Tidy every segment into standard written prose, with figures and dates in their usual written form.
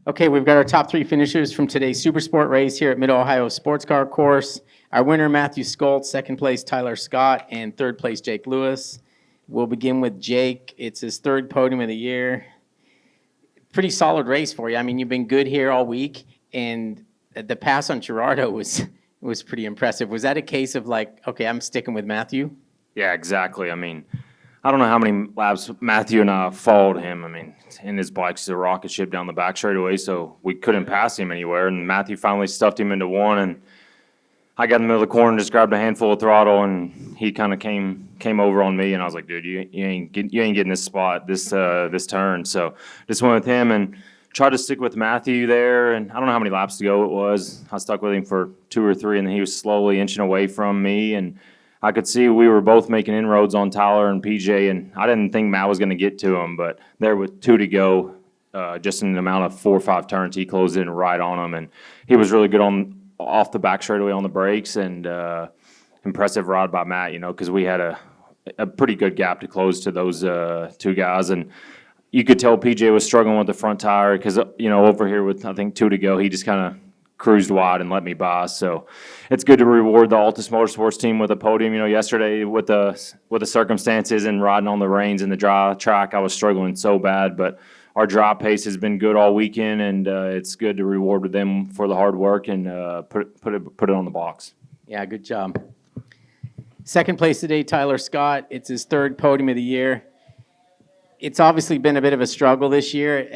Okay, we've got our top three finishers from today's Supersport race here at Mid-Ohio Sports Car Course. Our winner, Matthew Skoltz, second place, Tyler Scott, and third place, Jake Lewis. We'll begin with Jake. It's his third podium of the year. Pretty solid race for you. I mean, you've been good here all week, and the pass on Gerardo was pretty impressive. Was that a case of like, okay, I'm sticking with Matthew? Yeah, exactly. I mean, I don't know how many laps Matthew and I followed him. I mean, and his bike's a rocket ship down the back straightaway, so we couldn't pass him anywhere. And Matthew finally stuffed him into one, and I got in the middle of the corner and just grabbed a handful of throttle, and he kind of came over on me, and I was like, dude, you ain't getting this spot, this turn. So just went with him and tried to stick with Matthew there, and I don't know how many laps to go it was. I stuck with him for 2 or 3, and then he was slowly inching away from me, and I could see we were both making inroads on Tyler and PJ, and I didn't think Matt was going to get to him, but there with 2 to go, just in an amount of 4 or 5 turns, he closed in right on him, and he was really good off the back straightaway on the brakes, and impressive ride by Matt, because we had a pretty good gap to close to those 2 guys, and you could tell PJ was struggling with the front tire because, over here with, I think, 2 to go, he just kind of cruised wide and let me by. So it's good to reward the Altus Motorsports team with a podium. Yesterday with the circumstances and riding on the rains and the dry track, I was struggling so bad. But our dry pace has been good all weekend, and it's good to reward them for the hard work and put it on the box. Yeah, good job. Second place today, Tyler Scott. It's his third podium of the year. It's obviously been a bit of a struggle this year.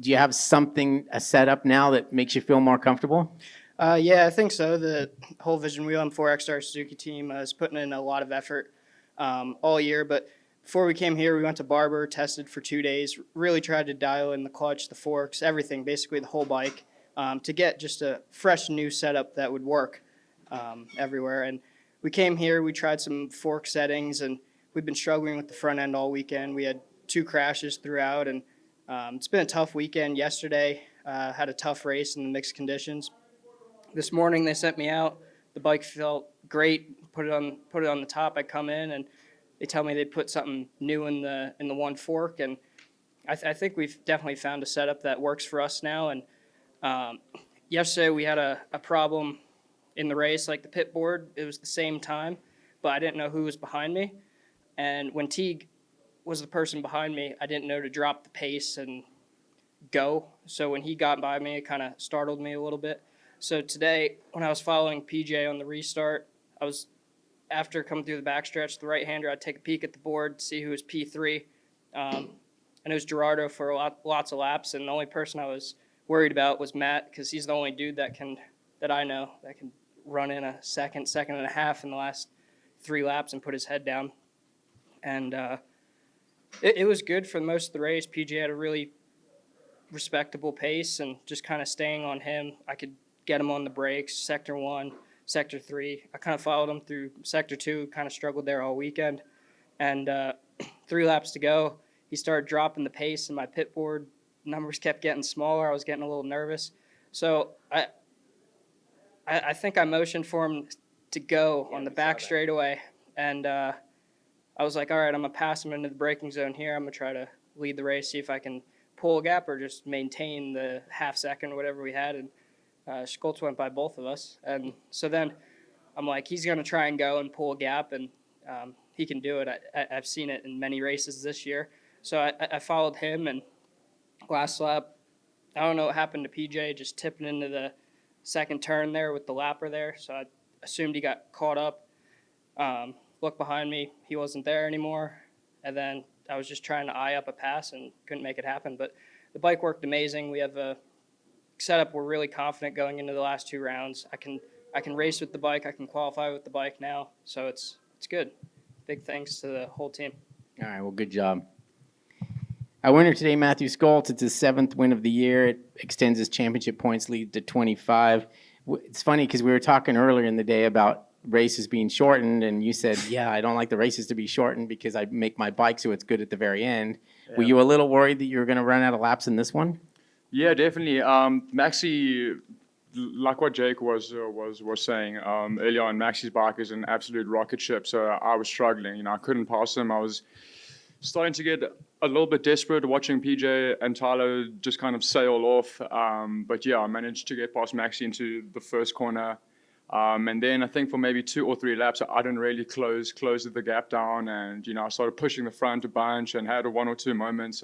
Do you have a setup now that makes you feel more comfortable? Yeah, I think so. The whole Vision Wheel and 4XR Suzuki team is putting in a lot of effort all year. But before we came here, we went to Barber, tested for 2 days, really tried to dial in the clutch, the forks, everything, basically the whole bike, to get just a fresh new setup that would work everywhere. And we came here, we tried some fork settings, and we've been struggling with the front end all weekend. We had 2 crashes throughout, and it's been a tough weekend. Yesterday, had a tough race in the mixed conditions. This morning they sent me out. The bike felt great. Put it on the top. I come in and they tell me they put something new in the one fork, and I think we've definitely found a setup that works for us now. And yesterday we had a problem in the race, like the pit board. It was the same time, but I didn't know who was behind me. And when Teague was the person behind me, I didn't know to drop the pace and go. So when he got by me, it kind of startled me a little bit. So today, when I was following PJ on the restart, after coming through the backstretch, the right-hander, I'd take a peek at the board, see who was P3. And it was Gerardo for lots of laps, and the only person I was worried about was Matt, because he's the only dude that I know that can run in a second and a half in the last 3 laps and put his head down. And it was good for most of the race. PJ had a really respectable pace, and just kind of staying on him, I could get him on the brakes, Sector 1, Sector 3. I kind of followed him through Sector 2, kind of struggled there all weekend. And 3 laps to go, he started dropping the pace, and my pit board numbers kept getting smaller. I was getting a little nervous. So I think I motioned for him to go on the back straightaway, and I was like, all right, I'm going to pass him into the braking zone here. I'm going to try to lead the race, see if I can pull a gap or just maintain the half second or whatever we had. And Skoltz went by both of us. And so then I'm like, he's going to try and go and pull a gap, and he can do it. I've seen it in many races this year. So I followed him, and last lap, I don't know what happened to PJ, just tipping into the second turn there with the lapper there. So I assumed he got caught up. Looked behind me, he wasn't there anymore, and then I was just trying to eye up a pass and couldn't make it happen. But the bike worked amazing. We have a setup we're really confident going into the last 2 rounds. I can race with the bike, I can qualify with the bike now, so it's good. Big thanks to the whole team. All right, well, good job. Our winner today, Matthew Skoltz. It's his 7th win of the year. It extends his championship points lead to 25. It's funny because we were talking earlier in the day about races being shortened, and you said, yeah, I don't like the races to be shortened because I make my bike so it's good at the very end. Yeah. Were you a little worried that you were going to run out of laps in this one? Yeah, definitely. Maxi, like what Jake was saying earlier on, Maxi's bike is an absolute rocket ship, so I was struggling. I couldn't pass him. I was starting to get a little bit desperate watching PJ and Tyler just kind of sail off. But yeah, I managed to get past Maxi into the first corner. And then I think for maybe 2 or 3 laps, I didn't really close the gap down. And, I started pushing the front a bunch and had 1 or 2 moments.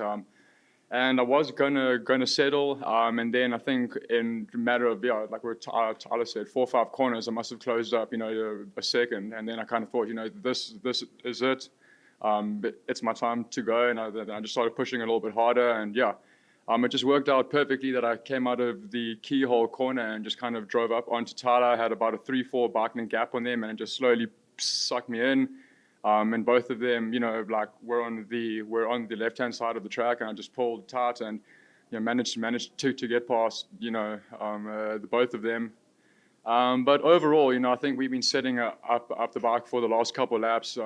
And I was gonna settle. And then I think in a matter of, like what Tyler said, 4 or 5 corners, I must have closed up, a second. And then I kind of thought, this is it. But it's my time to go, and I just started pushing a little bit harder, and it just worked out perfectly that I came out of the keyhole corner and just kind of drove up onto Tyler. I had about a 3-4 bike length gap on them, and it just slowly sucked me in. And both of them, like we're on the left-hand side of the track, and I just pulled tight and managed to get past the both of them. But overall, I think we've been setting up the bike for the last couple of laps.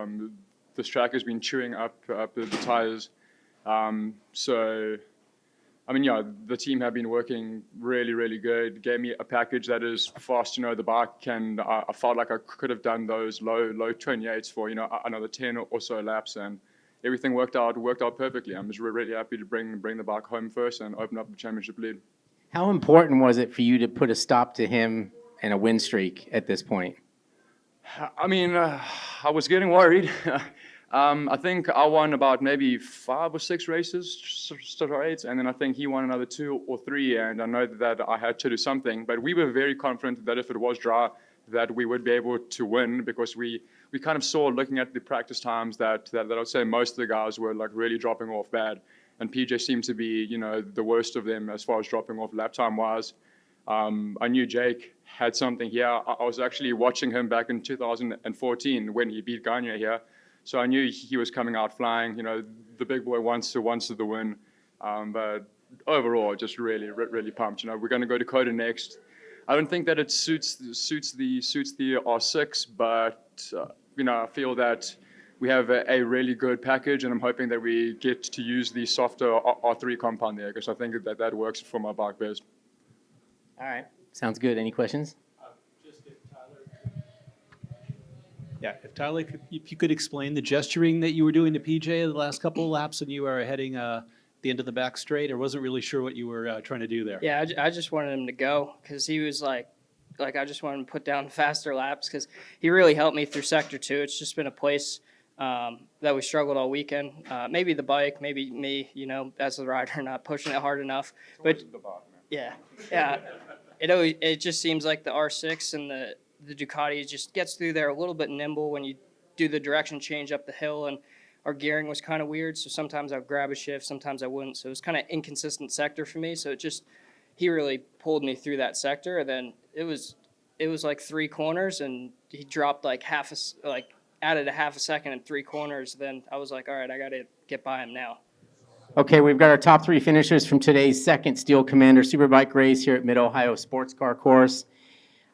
This track has been chewing up the tires. So, I mean, the team have been working really, really good. Gave me a package that is fast. The bike can. I felt like I could have done those low 28s for another 10 or so laps, and everything worked out perfectly. I'm just really happy to bring the bike home first and open up the championship lead. How important was it for you to put a stop to him and a win streak at this point? I mean, I was getting worried. I think I won about maybe 5 or 6 races straight, and then I think he won another 2 or 3, and I know that I had to do something. But we were very confident that if it was dry, that we would be able to win, because we kind of saw, looking at the practice times, that I'd say most of the guys were like really dropping off bad, and PJ seemed to be the worst of them as far as dropping off lap time wise. I knew Jake had something here. I was actually watching him back in 2014 when he beat Gagne here. So I knew he was coming out flying. The big boy wants to the win. But overall, just really, really pumped. We're going to go to Dakota next. I don't think that it suits the R6, but I feel that we have a really good package, and I'm hoping that we get to use the softer R3 compound there, because I think that works for my bike best. All right. Sounds good. Any questions? If Tyler, if you could explain the gesturing that you were doing to PJ the last couple of laps when you were heading the end of the back straight, or wasn't really sure what you were trying to do there. Yeah, I just wanted him to go, because he was like I just wanted him to put down faster laps, because he really helped me through Sector 2. It's just been a place that we struggled all weekend. Maybe the bike, maybe me, as the rider, not pushing it hard enough. But yeah. It just seems like the R6 and the Ducati just gets through there a little bit nimble when you do the direction change up the hill, and our gearing was kind of weird, so sometimes I would grab a shift, sometimes I wouldn't, so it was kind of inconsistent sector for me. So he really pulled me through that sector, and then it was like 3 corners, and he dropped added a half a second in 3 corners. Then I was like, all right, I got to get by him now. Okay, we've got our top 3 finishers from today's second Steel Commander Superbike race here at Mid-Ohio Sports Car Course.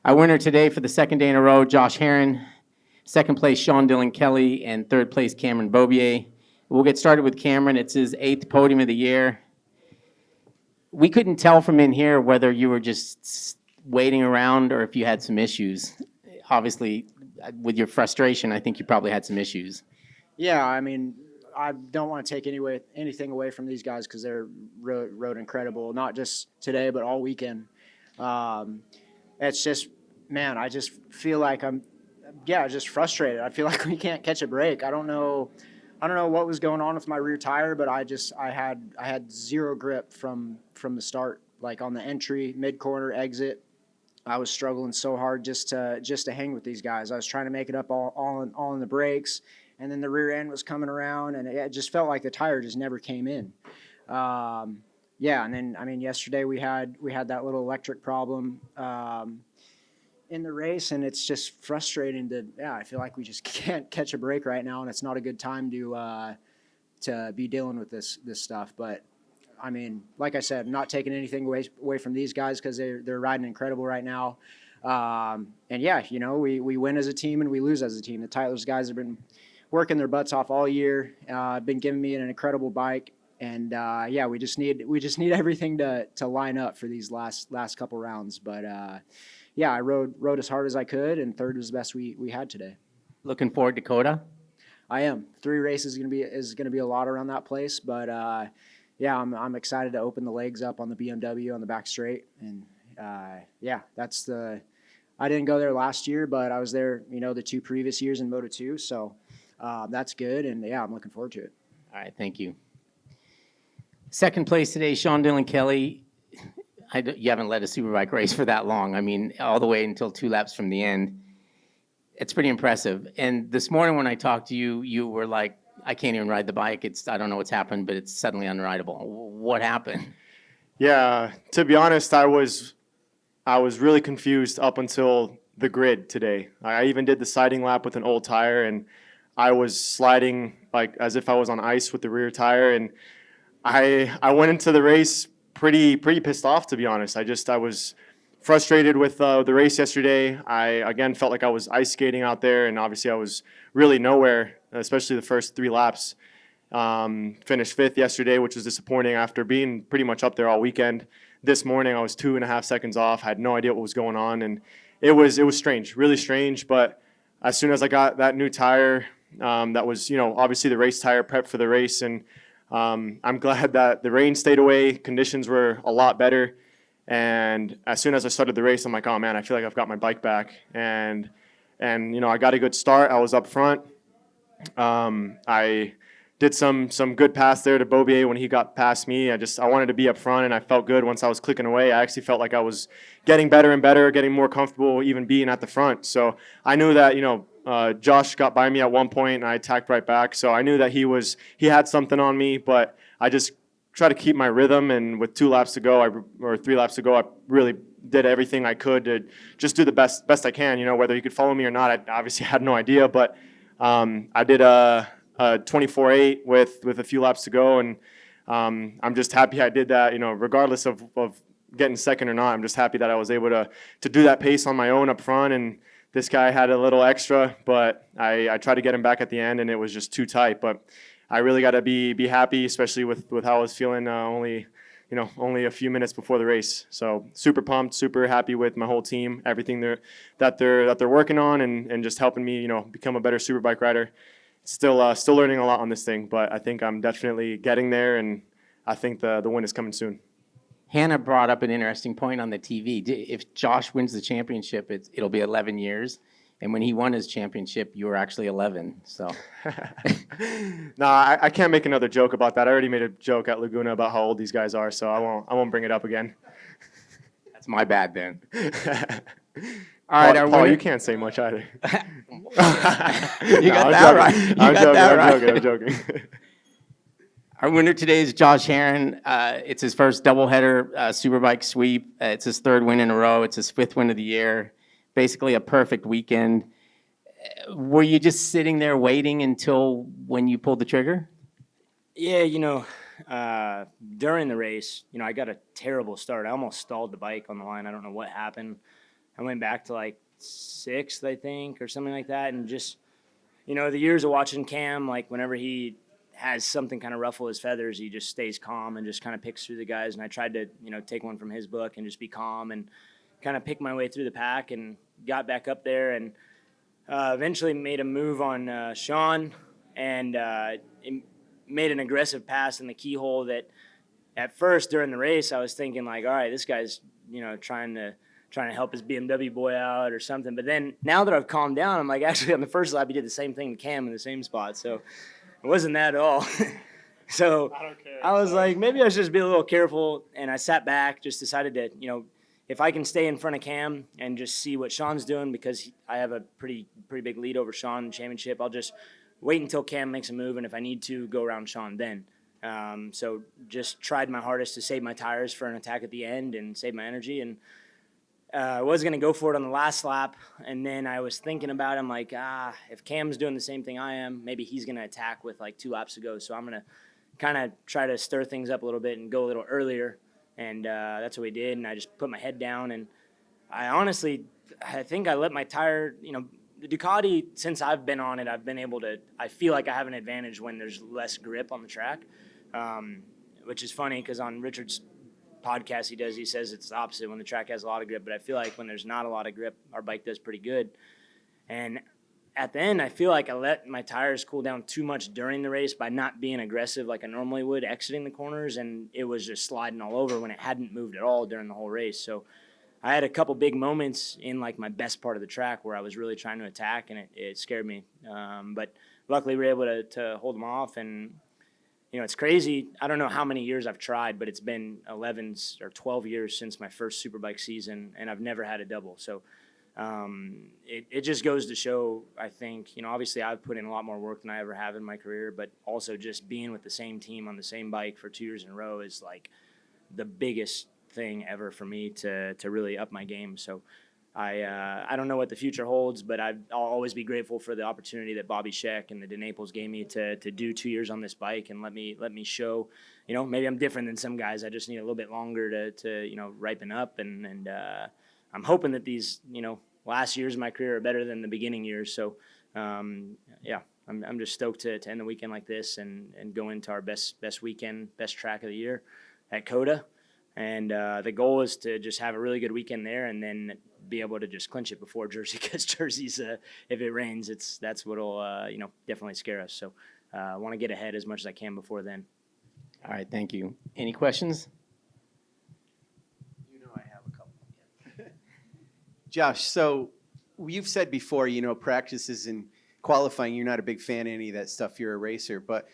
Our winner today for the second day in a row, Josh Herron. Second place, Sean Dillon Kelly. And third place, Cameron Bobier. We'll get started with Cameron. It's his 8th podium of the year. We couldn't tell from in here whether you were just waiting around or if you had some issues. Obviously, with your frustration, I think you probably had some issues. Yeah, I mean, I don't want to take anything away from these guys, because they're rode incredible, not just today, but all weekend. It's just, man, I just feel like I'm just frustrated. I feel like we can't catch a break. I don't know what was going on with my rear tire, but I had zero grip from the start, like on the entry, mid corner, exit. I was struggling so hard just to hang with these guys. I was trying to make it up all in the brakes, and then the rear end was coming around, and it just felt like the tire just never came in. And then, I mean, yesterday we had that little electric problem in the race, and it's just frustrating I feel like we just can't catch a break right now, and it's not a good time to be dealing with this stuff. But I mean, like I said, I'm not taking anything away from these guys, because they're riding incredible right now. We win as a team and we lose as a team. The Tyler's guys have been working their butts off all year, been giving me an incredible bike. And we just need everything to line up for these last couple rounds. But I rode as hard as I could, and third was the best we had today. Looking forward to Dakota? I am. 3 races is gonna be a lot around that place, but yeah, I'm excited to open the legs up on the BMW on the back straight, and yeah, I didn't go there last year, but I was there, the 2 previous years in Moto2, so that's good, and yeah, I'm looking forward to it. All right, thank you. Second place today, Sean Dillon Kelly. You haven't led a Superbike race for that long. I mean, all the way until 2 laps from the end. It's pretty impressive. And this morning when I talked to you, you were like, I can't even ride the bike. I don't know what's happened, but it's suddenly unrideable. What happened? Yeah, to be honest, I was really confused up until the grid today. I even did the siding lap with an old tire, and I was sliding like as if I was on ice with the rear tire, and I went into the race pretty pissed off, to be honest. I was frustrated with the race yesterday. I again felt like I was ice skating out there, and obviously I was really nowhere, especially the first 3 laps. Finished 5th yesterday, which was disappointing after being pretty much up there all weekend. This morning I was 2.5 seconds off. I had no idea what was going on, and it was strange, really strange. But as soon as I got that new tire, that was obviously the race tire, prepped for the race, and I'm glad that the rain stayed away. Conditions were a lot better, and as soon as I started the race, I'm like, oh man, I feel like I've got my bike back, and I got a good start. I was up front. I did some good pass there to Bobier when he got past me. I wanted to be up front, and I felt good once I was clicking away. I actually felt like I was getting better and better, getting more comfortable even being at the front. So I knew that, Josh got by me at one point, and I attacked right back. So I knew that he had something on me, but I just tried to keep my rhythm. And with 2 laps to go, or 3 laps to go, I really did everything I could to just do the best I can. Whether he could follow me or not, I obviously had no idea. But I did a 24.8 with a few laps to go, and I'm just happy I did that. Regardless of getting second or not, I'm just happy that I was able to do that pace on my own up front. And this guy had a little extra, but I tried to get him back at the end, and it was just too tight. But I really got to be happy, especially with how I was feeling only a few minutes before the race. So super pumped, super happy with my whole team, everything that they're working on, and just helping me become a better Superbike rider. Still learning a lot on this thing, but I think I'm definitely getting there, and I think the win is coming soon. Hannah brought up an interesting point on the TV. If Josh wins the championship, it'll be 11 years. And when he won his championship, you were actually 11. So, No, I can't make another joke about that. I already made a joke at Laguna about how old these guys are, so I won't bring it up again. that's my bad then. All right, our Paul, winner. you can't say much either. You got that right. You got that right. I'm joking. Our winner today is Josh Herron. It's his first doubleheader Superbike sweep. It's his 3rd win in a row. It's his 5th win of the year. Basically a perfect weekend. Were you just sitting there waiting until when you pulled the trigger? Yeah, during the race, I got a terrible start. I almost stalled the bike on the line. I don't know what happened. I went back to like 6th, I think, or something like that. And just, the years of watching Cam, like whenever he has something kind of ruffle his feathers, he just stays calm and just kind of picks through the guys. And I tried to, take one from his book and just be calm and kind of pick my way through the pack, and got back up there, and eventually made a move on Sean, and made an aggressive pass in the keyhole that at first during the race I was thinking like, all right, this guy's trying to help his BMW boy out or something. But then now that I've calmed down, I'm like, actually on the first lap he did the same thing to Cam in the same spot, so it wasn't that at all. So I was like, maybe I should just be a little careful, and I sat back, just decided to if I can stay in front of Cam and just see what Sean's doing, because I have a pretty big lead over Sean in the championship, I'll just wait until Cam makes a move, and if I need to, go around Sean then. So just tried my hardest to save my tires for an attack at the end and save my energy, and I was going to go for it on the last lap, and then I was thinking about it. I'm like, if Cam's doing the same thing I am, maybe he's going to attack with like 2 laps to go, so I'm going to kind of try to stir things up a little bit and go a little earlier. And that's what we did, and I just put my head down, and I think I let my tire, the Ducati, since I've been on it, I feel like I have an advantage when there's less grip on the track, which is funny because on Richard's podcast he says it's the opposite when the track has a lot of grip, but I feel like when there's not a lot of grip, our bike does pretty good. And at the end, I feel like I let my tires cool down too much during the race by not being aggressive like I normally would exiting the corners, and it was just sliding all over when it hadn't moved at all during the whole race. So I had a couple big moments in like my best part of the track where I was really trying to attack, and it scared me. But luckily we were able to hold them off, and it's crazy. I don't know how many years I've tried, but it's been 11 or 12 years since my first Superbike season, and I've never had a double. So it just goes to show, I think, obviously I've put in a lot more work than I ever have in my career, but also just being with the same team on the same bike for 2 years in a row is like the biggest thing ever for me to really up my game. So I don't know what the future holds, but I'll always be grateful for the opportunity that Bobby Scheck and the De Naples gave me to do 2 years on this bike and let me show, maybe I'm different than some guys. I just need a little bit longer to ripen up, and I'm hoping that these, last years of my career are better than the beginning years. So, yeah, I'm just stoked to end the weekend like this and go into our best weekend, best track of the year at COTA. And the goal is to just have a really good weekend there and then be able to just clinch it before Jersey, because Jersey's, if it rains, that's what'll, definitely scare us. So I want to get ahead as much as I can before then. All right, thank you. Any questions? I have a couple. Josh, so you've said before, practices and qualifying, you're not a big fan of any of that stuff. You're a racer, but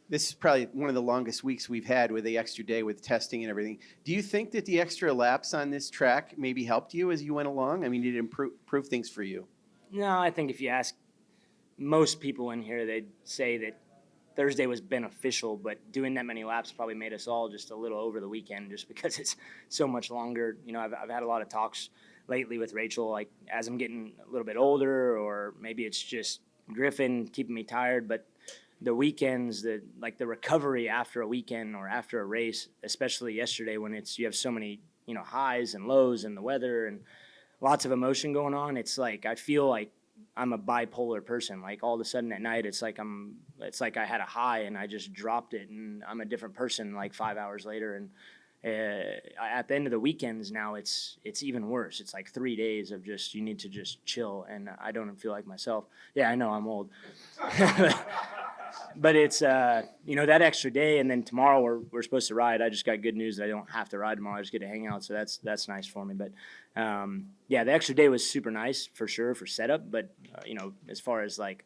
this is probably one of the longest weeks we've had with the extra day with testing and everything. Do you think that the extra laps on this track maybe helped you as you went along? I mean, did it improve things for you? No, I think if you ask most people in here, they'd say that Thursday was beneficial, but doing that many laps probably made us all just a little over the weekend just because it's so much longer. I've had a lot of talks lately with Rachel, like as I'm getting a little bit older, or maybe it's just Griffin keeping me tired, but the weekends, the recovery after a weekend or after a race, especially yesterday when you have so many, highs and lows and the weather and lots of emotion going on. It's like, I feel like I'm a bipolar person. Like all of a sudden at night, it's like I had a high and I just dropped it and I'm a different person like 5 hours later. And at the end of the weekends now, it's even worse. It's like 3 days of just, you need to just chill. And I don't feel like myself. Yeah, I know I'm old. But it's, that extra day, and then tomorrow we're supposed to ride. I just got good news that I don't have to ride tomorrow. I just get to hang out, so that's nice for me. But, yeah, the extra day was super nice for sure for setup. But, as far as, like,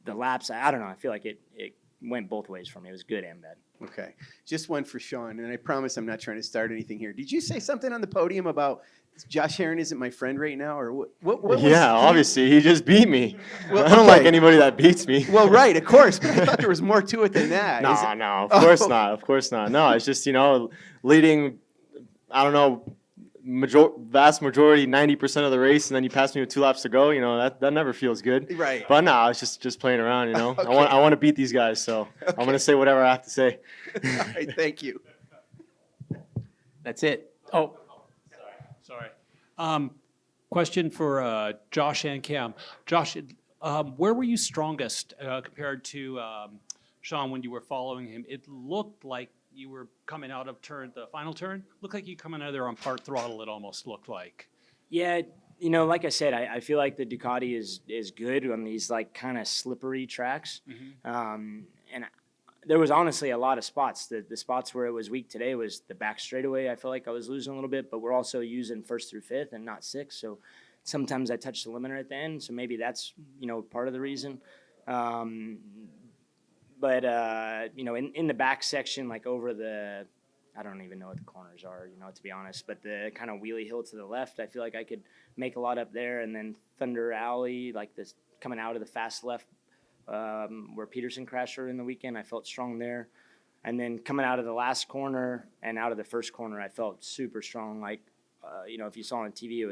the laps, I don't know. I feel like it went both ways for me. It was good and bad. Okay. Just one for Sean, and I promise I'm not trying to start anything here. Did you say something on the podium about Josh Herron isn't my friend right now, or what was, Yeah, obviously, he just beat me. Well, I don't like okay. anybody that beats me. Well, right, of course, but I thought there was more to it than that. Is it- No, of course Oh. not. Of course not. No, it's just, leading, I don't know, vast majority, 90% of the race, and then you pass me with 2 laps to go, that never feels good. Right. But no, it's just playing around, Okay. I want to beat these guys, so I'm going to say whatever I have to say. All right, thank you. That's it. Oh, Sorry. Question for Josh and Cam. Josh, where were you strongest compared to Sean when you were following him? It looked like you were coming out of the final turn. Looked like you coming out of there on part throttle, it almost looked like. Yeah, like I said, I feel like the Ducati is good on these like kind of slippery tracks. Mm-hmm. And there was honestly a lot of spots. The spots where it was weak today was the back straightaway. I felt like I was losing a little bit, but we're also using 1st through 5th and not 6th. So sometimes I touch the limiter at the end. So maybe that's, part of the reason. But in the back section, like over the, I don't even know what the corners are, to be honest, but the kind of wheelie hill to the left, I feel like I could make a lot up there. And then Thunder Alley, like this coming out of the fast left, where Peterson crashed earlier in the weekend, I felt strong there. And then coming out of the last corner and out of the first corner, I felt super strong. Like, if you saw on TV,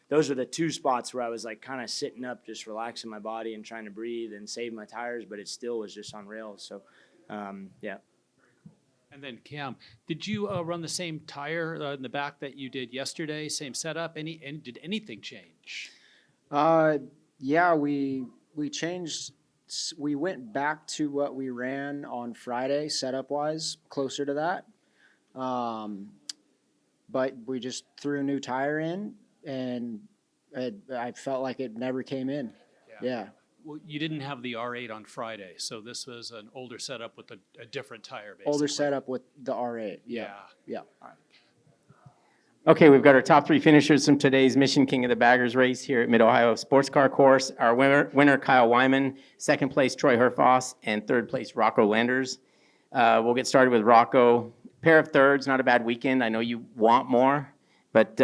those were the 2 spots where I was like kind of sitting up, just relaxing my body and trying to breathe and save my tires, but it still was just on rails. So, yeah. And then Cam, did you run the same tire in the back that you did yesterday? Same setup? Did anything change? Yeah, we changed. We went back to what we ran on Friday, setup-wise, closer to that. But we just threw a new tire in, and I felt like it never came in. Yeah. Well, you didn't have the R8 on Friday, so this was an older setup with a different tire, basically. Older setup with the R8. Yeah. Yeah. Okay, we've got our top three finishers from today's Mission King of the Baggers race here at Mid-Ohio Sports Car Course. Our winner, Kyle Wyman, second place, Troy Herfoss, and third place, Rocco Landers. We'll get started with Rocco. Pair of thirds, not a bad weekend. I know you want more, but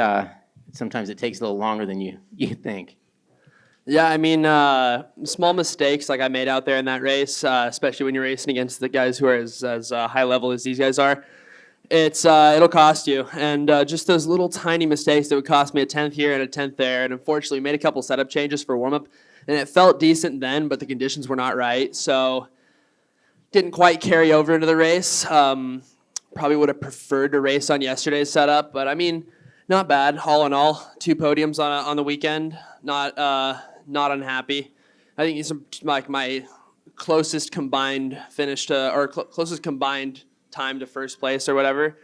sometimes it takes a little longer than you think. Yeah, I mean, small mistakes like I made out there in that race, especially when you're racing against the guys who are as high level as these guys are. It'll cost you, and just those little tiny mistakes that would cost me a 10th here and a 10th there, and unfortunately we made a couple setup changes for warm-up, and it felt decent then, but the conditions were not right, so didn't quite carry over into the race. Probably would have preferred to race on yesterday's setup, but I mean, not bad. All in all, 2 podiums on the weekend. Not unhappy. I think it's like my closest combined finish to, or closest combined time to first place or whatever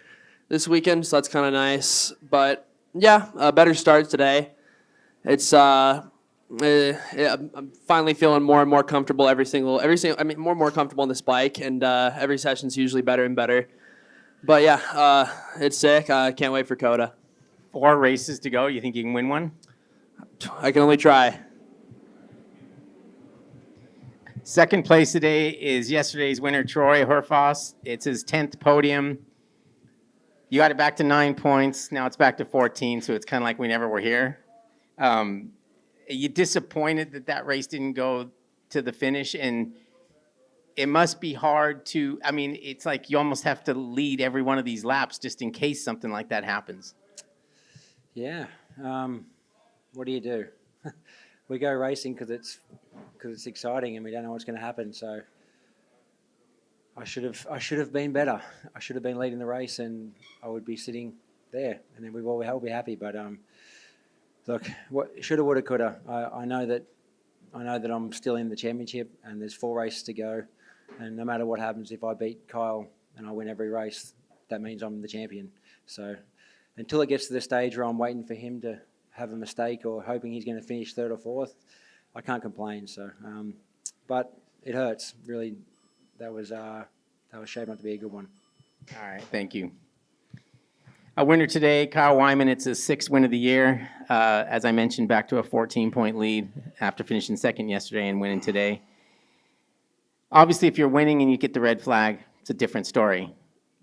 this weekend, so that's kind of nice. But yeah, a better start today. It's I'm finally feeling more and more comfortable every single. I mean, more and more comfortable on this bike, and every session's usually better and better. But yeah, it's sick. I can't wait for Coda. 4 races to go. You think you can win one? I can only try. Second place today is yesterday's winner, Troy Herfoss. It's his 10th podium. You got it back to 9 points. Now it's back to 14, so it's kind of like we never were here. Are you disappointed that race didn't go to the finish? And it must be hard to, I mean, it's like you almost have to lead every one of these laps just in case something like that happens. Yeah. What do you do? We go racing because it's exciting and we don't know what's going to happen. So I should have been better. I should have been leading the race, and I would be sitting there, and then we'll be happy. But look, what shoulda, woulda, coulda. I know that I'm still in the championship, and there's 4 races to go. And no matter what happens, if I beat Kyle and I win every race, that means I'm the champion. So until it gets to the stage where I'm waiting for him to have a mistake or hoping he's going to finish 3rd or 4th, I can't complain. So, but it hurts really. That was shaping up to be a good one. All right, thank you. A winner today, Kyle Wyman. It's his 6th win of the year. As I mentioned, back to a 14-point lead after finishing second yesterday and winning today. Obviously, if you're winning and you get the red flag, it's a different story,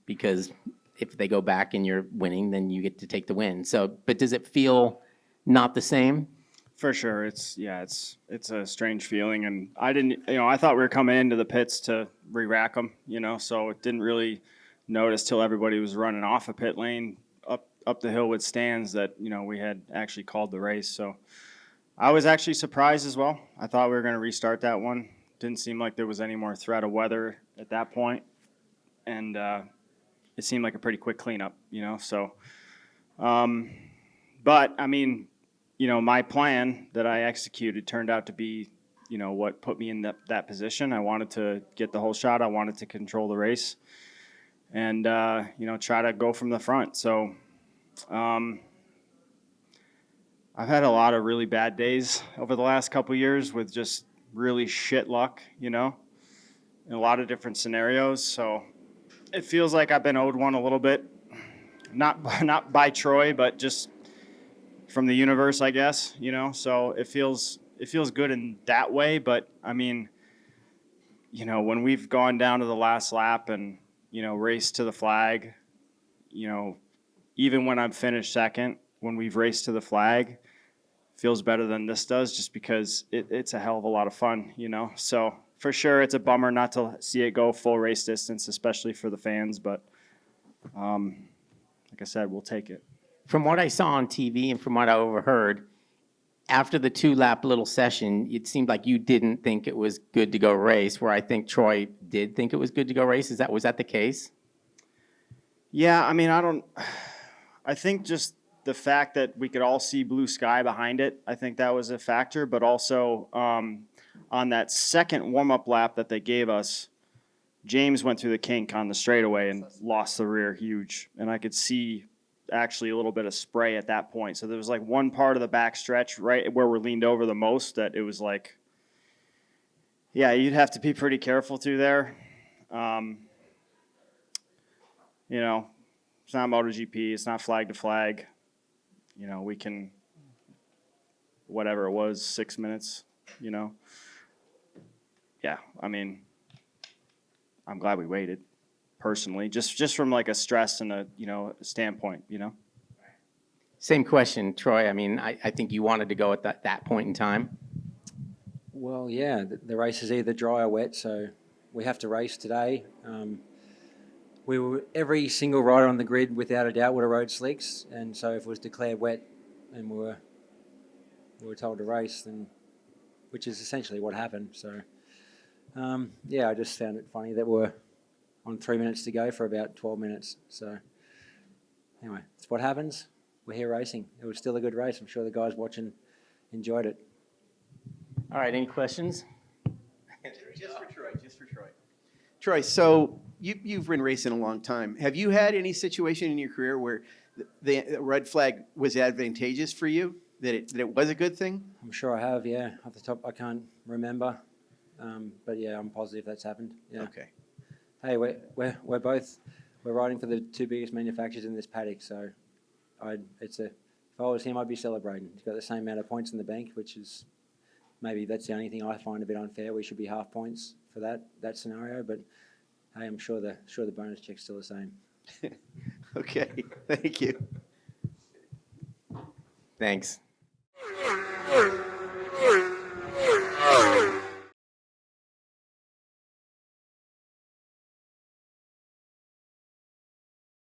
because if they go back and you're winning, then you get to take the win. So, but does it feel not the same? For sure. It's a strange feeling. And I thought we were coming into the pits to re-rack them, so it didn't really notice till everybody was running off a pit lane up the hill with stands that, we had actually called the race. So I was actually surprised as well. I thought we were going to restart that one. Didn't seem like there was any more threat of weather at that point. And, it seemed like a pretty quick cleanup, so, but I mean, my plan that I executed turned out to be, what put me in that position. I wanted to get the whole shot. I wanted to control the race and, try to go from the front. So, I've had a lot of really bad days over the last couple of years with just really shit luck, in a lot of different scenarios. So, it feels like I've been owed one a little bit, not by Troy, but just from the universe, I guess. So it feels good in that way. But I mean, when we've gone down to the last lap and raced to the flag, even when I'm finished second, when we've raced to the flag, feels better than this does, just because it's a hell of a lot of fun. So. For sure, it's a bummer not to see it go full race distance, especially for the fans. But like I said, we'll take it. From what I saw on TV and from what I overheard, after the 2-lap little session, it seemed like you didn't think it was good to go race, where I think Troy did think it was good to go race. Was that the case? Yeah, I mean, I think just the fact that we could all see blue sky behind it, I think that was a factor. But also, on that second warm-up lap that they gave us, James went through the kink on the straightaway and lost the rear huge. And I could see actually a little bit of spray at that point. So there was like one part of the back stretch right where we're leaned over the most that it was like yeah, you'd have to be pretty careful through there. You know, it's not MotoGP. It's not flag to flag. You know, we can, whatever it was, 6 minutes, you know. Yeah, I mean, I'm glad we waited, personally, just from like a stress and a, you know, standpoint, you know. Same question, Troy. I mean, I think you wanted to go at that point in time. Well, yeah, the race is either dry or wet, so we have to race today. We were every single rider on the grid, without a doubt, would have rode slicks, and so if it was declared wet, and we were told to race, then which is essentially what happened. So, yeah, I just found it funny that we're on 3 minutes to go for about 12 minutes. So, anyway, it's what happens. We're here racing. It was still a good race. I'm sure the guys watching enjoyed it. All right, any questions? Just for Troy, just for Troy. Troy, so you've been racing a long time. Have you had any situation in your career where the red flag was advantageous for you, that it was a good thing? I'm sure I have, yeah. Off the top, I can't remember. But yeah, I'm positive that's happened. Yeah. Okay. Hey, we're riding for the two biggest manufacturers in this paddock, so if I was him, I'd be celebrating. He's got the same amount of points in the bank, which is maybe that's the only thing I find a bit unfair. We should be half points for that scenario, but hey, I'm sure the bonus check's still the same. Okay, thank you. Thanks.